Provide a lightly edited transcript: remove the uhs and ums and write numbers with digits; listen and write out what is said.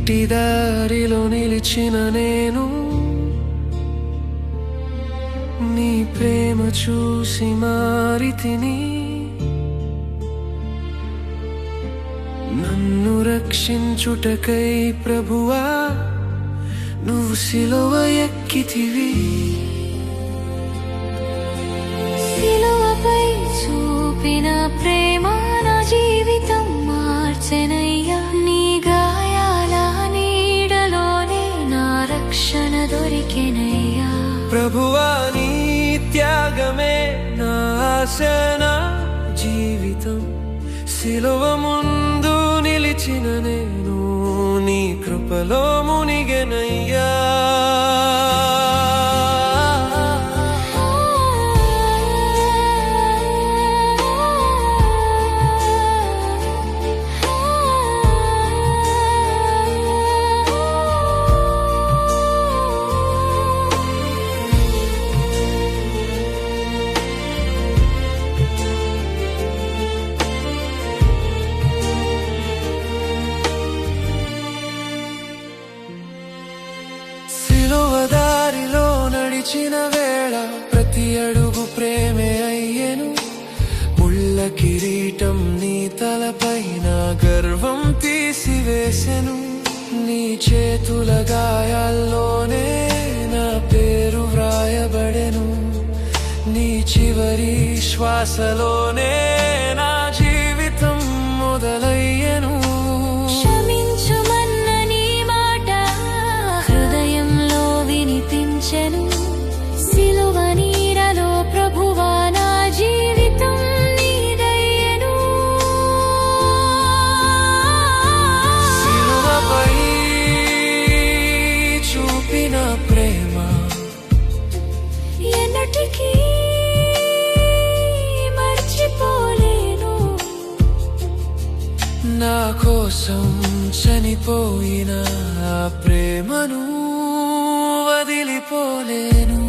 చీకటి దారిలో నిలిచిన నేను నీ ప్రేమ చూసి మారితిని. నన్ను రక్షించుటకై ప్రభువా నువ్వు సిలువ ఎక్కితివి. సిలువపై చూపిన ప్రేమ నా జీవితం మార్చెనయ్యా. నీ గాయాల నీడలోనే నా రక్షణ దొరికెనయ్యా. ప్రభువా నీ త్యాగమే నా ఆశ, నా జీవితం. సిలువ ముందు నిలిచిన నేను నీ కృపలో మునిగెనయ్యా. దారిలో నడిచిన వేళ ప్రతి అడుగు ప్రేమే అయ్యెను. ముళ్ళ కిరీటం నీ తలపైన గర్వం తీసివేసెను. నీ చేతుల గాయాల్లోనే నా పేరు వ్రాయబడెను. నీ చివరి శ్వాసలోనే నా జీవితం మొదలయ్యెను. సిలువ నీడలో ప్రభువా నా జీవితం నీదయ్యెను. సిలువపై చూపిన ప్రేమ ఎన్నటికీ మర్చిపోలేను. నా కోసం చనిపోయిన ఆ ప్రేమను వదిలిపోలేను.